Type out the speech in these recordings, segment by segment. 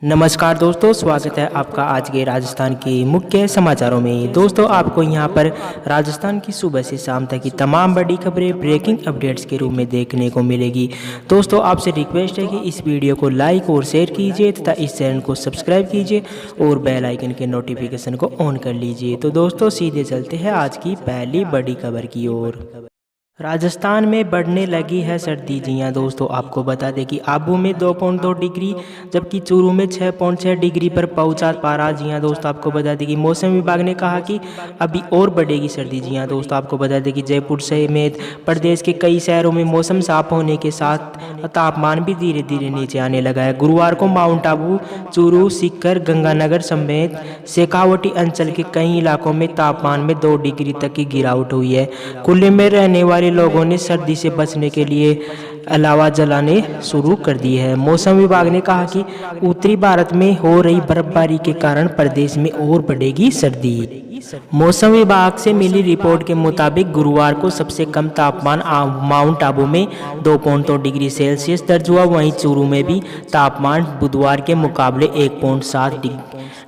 नमस्कार दोस्तों, स्वागत है आपका आज के राजस्थान के मुख्य समाचारों में। दोस्तों, आपको यहां पर राजस्थान की सुबह से शाम तक की तमाम बड़ी खबरें ब्रेकिंग अपडेट्स के रूप में देखने को मिलेगी। दोस्तों, आपसे रिक्वेस्ट है कि इस वीडियो को लाइक और शेयर कीजिए तथा इस चैनल को सब्सक्राइब कीजिए और बेल आइकन के नोटिफिकेशन को ऑन कर लीजिए। तो दोस्तों, सीधे चलते हैं आज की पहली बड़ी खबर की ओर। राजस्थान में बढ़ने लगी है सर्दी। जी हाँ दोस्तों, आपको बता दें कि आबू में 2.2 डिग्री जबकि चूरू में 6.6 डिग्री पर पहुंचा पारा। जी हाँ दोस्तों, आपको बता दें कि मौसम विभाग ने कहा कि अभी और बढ़ेगी सर्दी। जी हाँ दोस्तों, आपको बता दें कि जयपुर समेत प्रदेश के कई शहरों में मौसम साफ होने के साथ तापमान भी धीरे धीरे नीचे आने लगा है। गुरुवार को माउंट आबू, चूरू, सीकर, गंगानगर समेत शेखावटी अंचल के कई इलाकों में तापमान में 2 डिग्री तक की गिरावट हुई है। कुल्ले में रहने वाले लोगों ने सर्दी से बचने के लिए अलावा जलाने शुरू कर दिए हैं। मौसम विभाग ने कहा कि उत्तरी भारत में हो रही बर्फबारी के कारण प्रदेश में और बढ़ेगी सर्दी। मौसम विभाग से मिली रिपोर्ट के मुताबिक गुरुवार को सबसे कम तापमान माउंट आबू में 2.2 डिग्री सेल्सियस दर्ज हुआ। वहीं चूरू में भी तापमान बुधवार के मुकाबले 1.7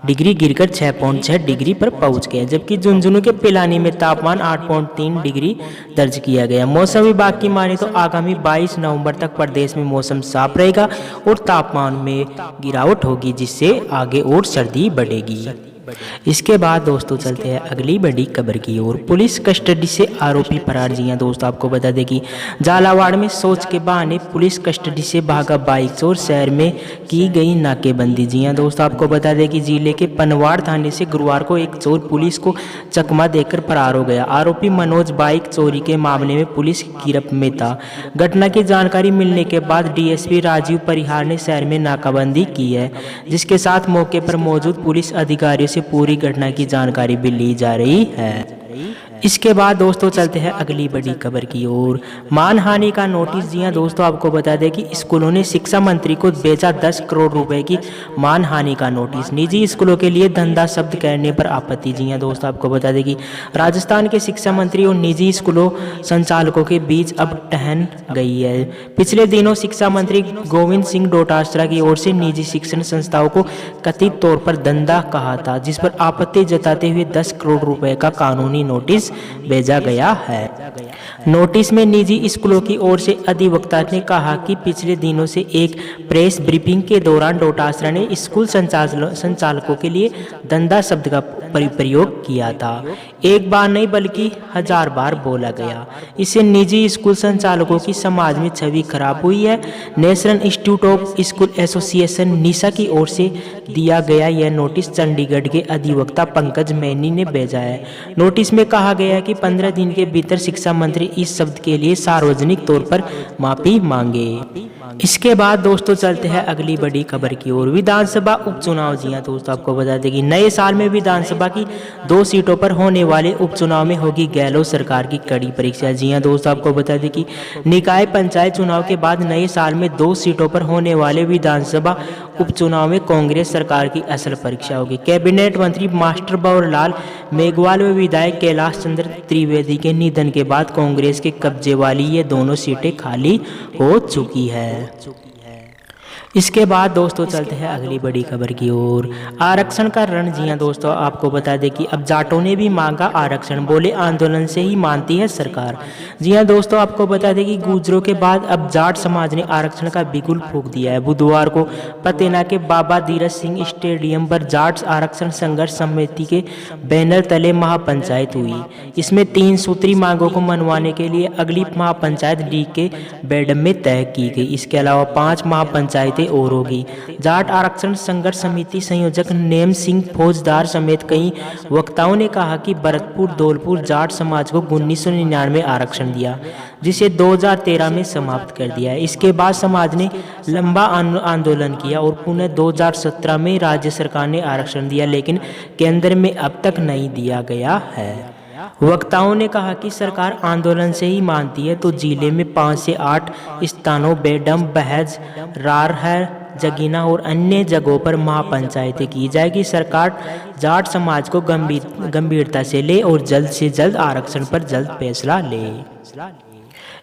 डिग्री गिरकर 6.6 डिग्री पर पहुंच गया, जबकि झुंझुनू के पिलानी में तापमान 8.3 डिग्री दर्ज किया गया। मौसम विभाग की माने तो आगामी 22 नवंबर तक प्रदेश में मौसम साफ रहेगा और तापमान में गिरावट होगी, जिससे आगे और सर्दी बढ़ेगी। इसके बाद दोस्तों चलते हैं अगली बड़ी खबर की ओर। पुलिस कस्टडी से आरोपी फरार। जी हां दोस्तों, आपको बता दें कि झालावाड़ में शौच के बहाने पुलिस कस्टडी से भागा बाइक चोर, शहर में की गई नाकेबंदी। जी हां दोस्तों, आपको बता दें कि जिले के पनवाड़ थाने से गुरुवार को एक चोर पुलिस को चकमा देकर फरार हो गया। आरोपी मनोज बाइक चोरी के मामले में पुलिस गिरफ्त में था। घटना की जानकारी मिलने के बाद डीएसपी राजीव परिहार ने शहर में नाकाबंदी की है, जिसके साथ मौके पर मौजूद पुलिस अधिकारियों से पूरी घटना की जानकारी भी ली जा रही है। इसके बाद दोस्तों चलते हैं अगली बड़ी खबर की ओर। मानहानि का नोटिस। जी हां दोस्तों, आपको बता दें कि स्कूलों ने शिक्षा मंत्री को भेजा 10 करोड़ रुपए की मानहानि का नोटिस। निजी स्कूलों के लिए धंधा शब्द कहने पर आपत्ति। जी हां दोस्तों, आपको बता दें कि राजस्थान के शिक्षा मंत्री और निजी स्कूलों संचालकों के बीच अब ठहन गई है। पिछले दिनों शिक्षा मंत्री गोविंद सिंह डोटासरा की ओर से निजी शिक्षण संस्थाओं को कथित तौर पर धंधा कहा था, जिस पर आपत्ति जताते हुए 10 करोड़ रुपए का कानूनी नोटिस भेजा गया है। नोटिस में निजी स्कूलों की ओर से अधिवक्ता ने कहा कि पिछले दिनों से एक प्रेस ब्रीफिंग के दौरान डोटासरा ने स्कूल संचालकों के लिए धंधा शब्द का प्रयोग किया था। एक बार नहीं बल्कि 1000 बार बोला गया। इससे निजी स्कूल संचालकों की समाज में छवि खराब हुई है। National institute of school association NISA की ओर से दिया गया यह नोटिस चंडीगढ़ के अधिवक्ता पंकज मैनी ने भेजा है। नोटिस में कहा गया है कि 15 दिन के भीतर शिक्षा मंत्री इस शब्द के लिए सार्वजनिक तौर पर माफी मांगे। इसके बाद दोस्तों चलते हैं अगली बड़ी खबर की ओर। विधानसभा उपचुनाव। जी हां दोस्तों, आपको बता दें कि नए साल में विधानसभा की 2 सीटों पर होने वाले उपचुनाव में होगी गहलोत सरकार की कड़ी परीक्षा। जी हां दोस्तों, आपको बता दें कि निकाय पंचायत चुनाव के बाद नए साल में 2 सीटों पर होने वाले विधानसभा उपचुनाव में कांग्रेस सरकार की असल परीक्षा होगी। कैबिनेट मंत्री मास्टर भंवरलाल मेघवाल व विधायक कैलाश चंद्र त्रिवेदी के निधन के बाद कांग्रेस के कब्जे वाली ये दोनों सीटें खाली हो चुकी है। इसके बाद दोस्तों चलते हैं अगली बड़ी खबर की ओर। आरक्षण का रण। जी हां दोस्तों, आपको बता दें कि अब जाटों ने भी मांगा आरक्षण, बोले आंदोलन से ही मानती है सरकार। जी हां दोस्तों, आपको बता दें कि गुजरों के बाद अब जाट समाज ने आरक्षण का बिगुल फूंक दिया है। बुधवार को पतेना के बाबा धीरज सिंह स्टेडियम पर जाट आरक्षण संघर्ष समिति के बैनर तले महापंचायत हुई। इसमें 3 सूत्री मांगों को मनवाने के लिए अगली महापंचायत डी के बेडम में तय की गई। इसके अलावा 5 महापंचायतें और होगी। जाट आरक्षण संघर्ष समिति संयोजक नेम सिंह फौजदार समेत कई वक्ताओं ने कहा कि भरतपुर धौलपुर जाट समाज को 1999 में आरक्षण दिया, जिसे 2013 में समाप्त कर दिया। इसके बाद समाज ने लंबा आंदोलन किया और पुनः 2017 में राज्य सरकार ने आरक्षण दिया, लेकिन केंद्र में अब तक नहीं दिया गया है। वक्ताओं ने कहा कि सरकार आंदोलन से ही मानती है तो जिले में 5 से 8 स्थानों बेडम, बहज, रारहर, जगीना और अन्य जगहों पर महापंचायतें की जाएगी। सरकार जाट समाज को गंभीरता से ले और जल्द से जल्द आरक्षण पर जल्द फैसला ले।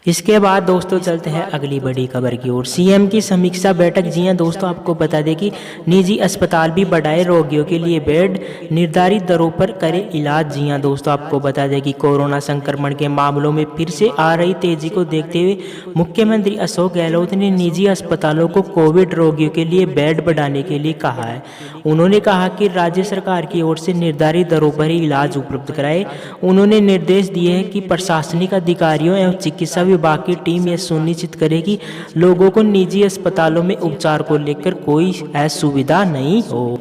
इसके बाद दोस्तों चलते हैं अगली बड़ी खबर की ओर। सीएम की समीक्षा बैठक। जी हां दोस्तों, आपको बता दें कि निजी अस्पताल भी बढ़ाए रोगियों के लिए बेड, निर्धारित दरों पर करे इलाज। जी हां दोस्तों, आपको बता दें कि कोरोना संक्रमण के मामलों में फिर से आ रही तेजी को देखते हुए मुख्यमंत्री अशोक गहलोत ने निजी अस्पतालों को कोविड रोगियों के लिए बेड बढ़ाने के लिए कहा है। उन्होंने कहा कि राज्य सरकार की ओर से निर्धारित दरों पर ही इलाज उपलब्ध कराए। उन्होंने निर्देश दिए हैं कि प्रशासनिक अधिकारियों एवं चिकित्सा विभाग की टीम यह सुनिश्चित करे कि लोगों को निजी अस्पतालों में उपचार को लेकर कोई असुविधा नहीं हो।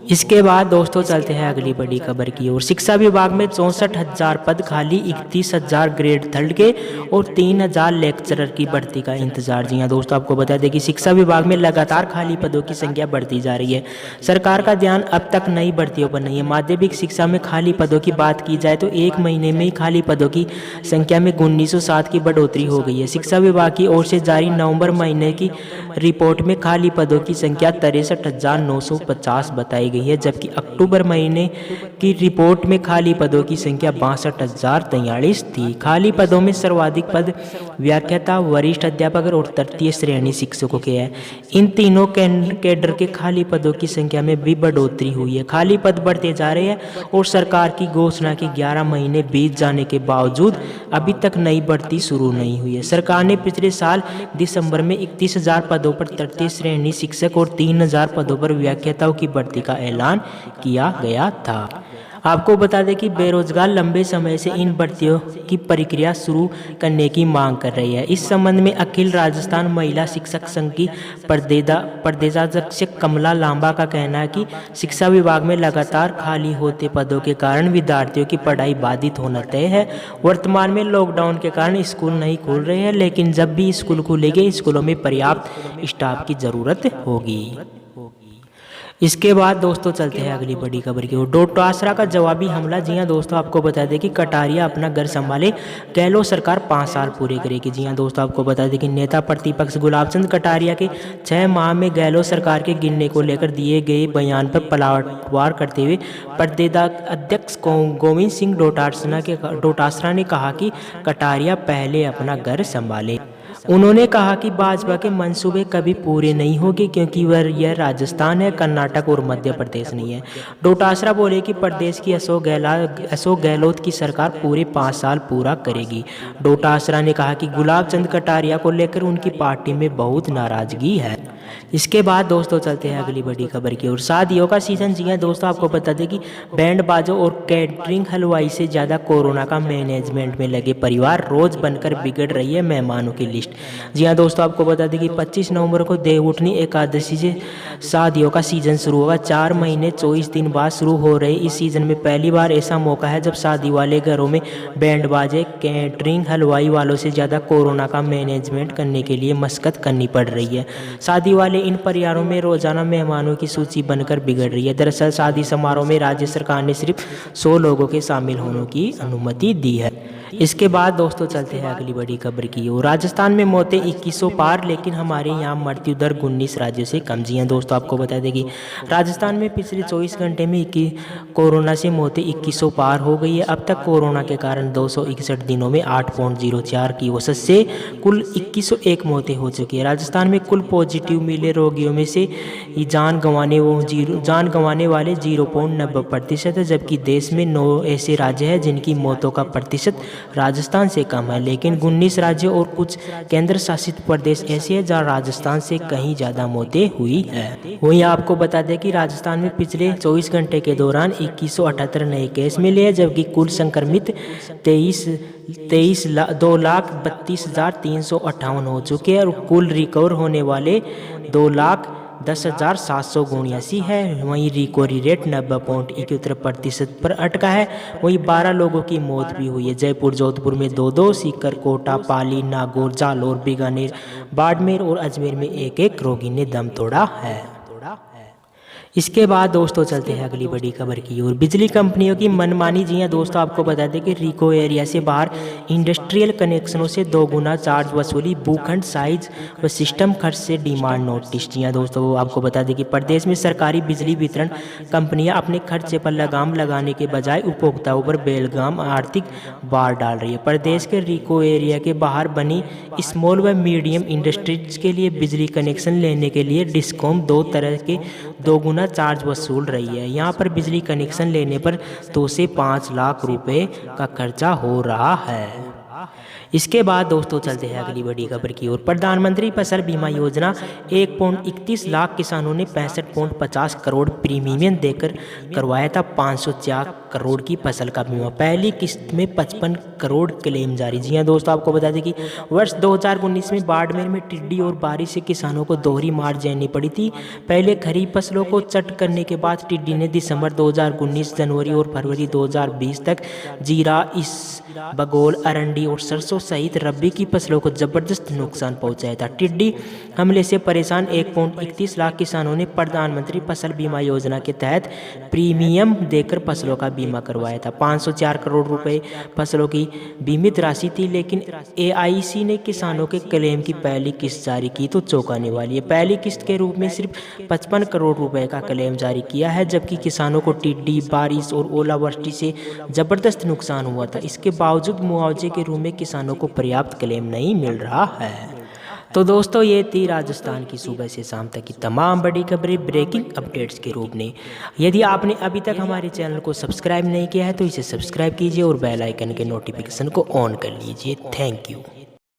इसके बाद दोस्तों चलते हैं अगली बड़ी खबर की ओर। शिक्षा विभाग में 64,000 पद खाली, 31,000 ग्रेड थर्ड के और 3,000 लेक्चरर की भर्ती का इंतजार। जी हां दोस्तों, आपको बता दें कि शिक्षा विभाग में लगातार खाली पदों की संख्या बढ़ती जा रही है। सरकार का ध्यान अब तक नई भर्तियों पर नहीं है। माध्यमिक शिक्षा में खाली पदों की बात की जाए तो एक महीने में ही खाली पदों की संख्या में 1907 की बढ़ोतरी हो गई है। शिक्षा विभाग की ओर से जारी नवंबर महीने की रिपोर्ट में खाली पदों की संख्या 63,950 बताई गई है, जबकि अक्टूबर महीने की रिपोर्ट में खाली पदों की संख्या 62,043 थी। खाली पदों में सर्वाधिक पद व्याख्याता, वरिष्ठ अध्यापक और तृतीय श्रेणी शिक्षकों के हैं। इन तीनों कैडर के खाली पदों की संख्या में भी बढ़ोतरी हुई है। खाली पद बढ़ते जा रहे हैं और सरकार की घोषणा के 11 महीने बीत जाने के बावजूद अभी तक नई भर्ती शुरू नहीं हुई है। सरकार ने पिछले साल दिसंबर में 31,000 पदों पर तृतीय श्रेणी शिक्षक और 3,000 पदों पर व्याख्याताओं की भर्ती का ऐलान किया गया था। आपको बता दें कि बेरोजगार लंबे समय से इन भर्तियों की प्रक्रिया शुरू करने की मांग कर रही है। इस संबंध में अखिल राजस्थान महिला शिक्षक संघ की प्रदेशाध्यक्ष कमला लांबा का कहना है कि शिक्षा विभाग में लगातार खाली होते पदों के कारण विद्यार्थियों की पढ़ाई बाधित होना तय है। वर्तमान में लॉकडाउन के कारण स्कूल नहीं खुल रहे हैं, लेकिन जब भी स्कूल खुलेंगे स्कूलों में पर्याप्त स्टाफ की जरूरत होगी। इसके बाद दोस्तों चलते हैं अगली बड़ी खबर की ओर। डोटासरा का जवाबी हमला। जी हां दोस्तों, आपको बता दें कि कटारिया अपना घर संभाले, गहलोत सरकार 5 साल पूरे करेगी। जी हां दोस्तों, आपको बता दें कि नेता प्रतिपक्ष गुलाब चंद कटारिया के 6 माह में गहलोत सरकार के गिरने को लेकर दिए गए बयान पर पलटवार करते हुए प्रदेशाध्यक्ष गोविंद सिंह डोटासरा ने कहा कि कटारिया पहले अपना घर संभाले। उन्होंने कहा कि भाजपा के मंसूबे कभी पूरे नहीं होंगे क्योंकि यह राजस्थान है, कर्नाटक और मध्य प्रदेश नहीं है। डोटासरा बोले कि प्रदेश की अशोक गहलोत की सरकार पूरे 5 साल पूरा करेगी। डोटासरा ने कहा कि गुलाब चंद कटारिया को लेकर उनकी पार्टी में बहुत नाराजगी है। इसके बाद दोस्तों चलते हैं अगली बड़ी खबर की ओर। शादियों का सीजन। जी हां दोस्तों, आपको बता दें कि बैंड बाजों और कैटरिंग हलवाई से ज़्यादा कोरोना का मैनेजमेंट में लगे परिवार रोज बनकर बिगड़ रही है मेहमानों की लिस्ट। जी हां दोस्तों, आपको बता दें कि 25 नवंबर को देवउठनी एकादशी से शादियों का सीजन शुरू होगा। 4 महीने 24 दिन बाद शुरू हो रहे इस सीजन में पहली बार ऐसा मौका है जब शादी वाले घरों में बैंड बाजे, कैटरिंग हलवाई वालों से ज़्यादा कोरोना का मैनेजमेंट करने के लिए मशक्कत करनी पड़ रही है। शादी वाले इन परिवारों में रोजाना मेहमानों की सूची बनकर बिगड़ रही है। दरअसल शादी समारोह में राज्य सरकार ने सिर्फ 100 लोगों के शामिल होने की अनुमति दी है। इसके बाद दोस्तों चलते हैं अगली बड़ी खबर की ओर। राजस्थान में मौतें 2100 पार, लेकिन हमारे यहाँ मृत्यु दर 19 राज्यों से कम। जी हां दोस्तों, आपको बता दें कि राजस्थान में पिछले 24 घंटे में कोरोना से मौतें 2100 पार हो गई है। अब तक कोरोना के कारण 261 दिनों में 8.04 की औसत से कुल 2101 मौतें हो चुकी है। राजस्थान में कुल पॉजिटिव मिले रोगियों में से जान गंवाने वाले 0.90% है, जबकि देश में 9 ऐसे राज्य हैं जिनकी मौतों का प्रतिशत राजस्थान से कम है। लेकिन 19 राज्यों और कुछ केंद्र शासित प्रदेश ऐसे हैं जहां राजस्थान से कहीं ज़्यादा मौतें हुई है। वहीं आपको बता दें कि राजस्थान में पिछले 24 घंटे के दौरान 2178 नए केस मिले हैं, जबकि कुल संक्रमित 2,32,358 हो चुके हैं और कुल रिकवर होने वाले 2,10,779 है। वहीं रिकवरी रेट 90.71% पर अटका है। वहीं 12 लोगों की मौत भी हुई है। जयपुर, जोधपुर में 2-2, सीकर, कोटा, पाली, नागौर, जालौर, बीकानेर, बाड़मेर और अजमेर में 1-1 रोगी ने दम तोड़ा है। इसके बाद दोस्तों चलते हैं अगली बड़ी खबर की ओर। बिजली कंपनियों की मनमानी। जी हां दोस्तों, आपको बता दें कि रिको एरिया से बाहर इंडस्ट्रियल कनेक्शनों से 2 गुना चार्ज वसूली, भूखंड साइज व सिस्टम खर्च से डिमांड नोटिस। जी हां दोस्तों, आपको बता दें कि प्रदेश में सरकारी बिजली वितरण कंपनियां अपने खर्चे पर लगाम लगाने के बजाय उपभोक्ताओं पर बेलगाम आर्थिक भार डाल रही है। प्रदेश के रिको एरिया के बाहर बनी स्मॉल व मीडियम इंडस्ट्रीज के लिए बिजली कनेक्शन लेने के लिए डिस्कॉम 2 तरह के 2 गुना चार्ज वसूल रही है। यहाँ पर बिजली कनेक्शन लेने पर 2 से 5 लाख रुपए का खर्चा हो रहा है। इसके बाद दोस्तों चलते हैं अगली बड़ी खबर की ओर। प्रधानमंत्री फसल बीमा योजना 1.31 लाख किसानों ने 65.50 करोड़ प्रीमियम देकर करवाया था 504 करोड़ की फसल का बीमा। पहली किस्त में 55 करोड़ क्लेम जारी। जी हां दोस्तों, आपको बता दें कि वर्ष 2019 में बाड़मेर में टिड्डी और बारिश से किसानों को दोहरी मार झेलनी पड़ी थी। पहले खरीफ फसलों को चट करने के बाद टिड्डी ने दिसंबर 2019, जनवरी और फरवरी 2020 तक जीरा, बगोल, अरंडी और सरसों सहित रबी की फसलों को जबरदस्त नुकसान पहुंचाया था। टिड्डी हमले से परेशान 1.31 लाख किसानों ने प्रधानमंत्री फसल बीमा योजना के तहत प्रीमियम देकर फसलों का बीमा करवाया था। 504 करोड़ रुपए फसलों की बीमित राशि थी, लेकिन एआईसी ने किसानों के क्लेम की पहली किस्त जारी की तो चौंकाने वाली है। पहली किस्त के रूप में सिर्फ 55 करोड़ रुपए का क्लेम जारी किया है, जबकि किसानों को टिड्डी, बारिश और ओलावृष्टि से जबरदस्त नुकसान हुआ था। इसके बावजूद मुआवजे के रूप में किसानों को पर्याप्त क्लेम नहीं मिल रहा है। तो दोस्तों ये थी राजस्थान की सुबह से शाम तक की तमाम बड़ी खबरें ब्रेकिंग अपडेट्स के रूप में। यदि आपने अभी तक हमारे चैनल को सब्सक्राइब नहीं किया है तो इसे सब्सक्राइब कीजिए और बेल आइकन के नोटिफिकेशन को ऑन कर लीजिए। Thank you.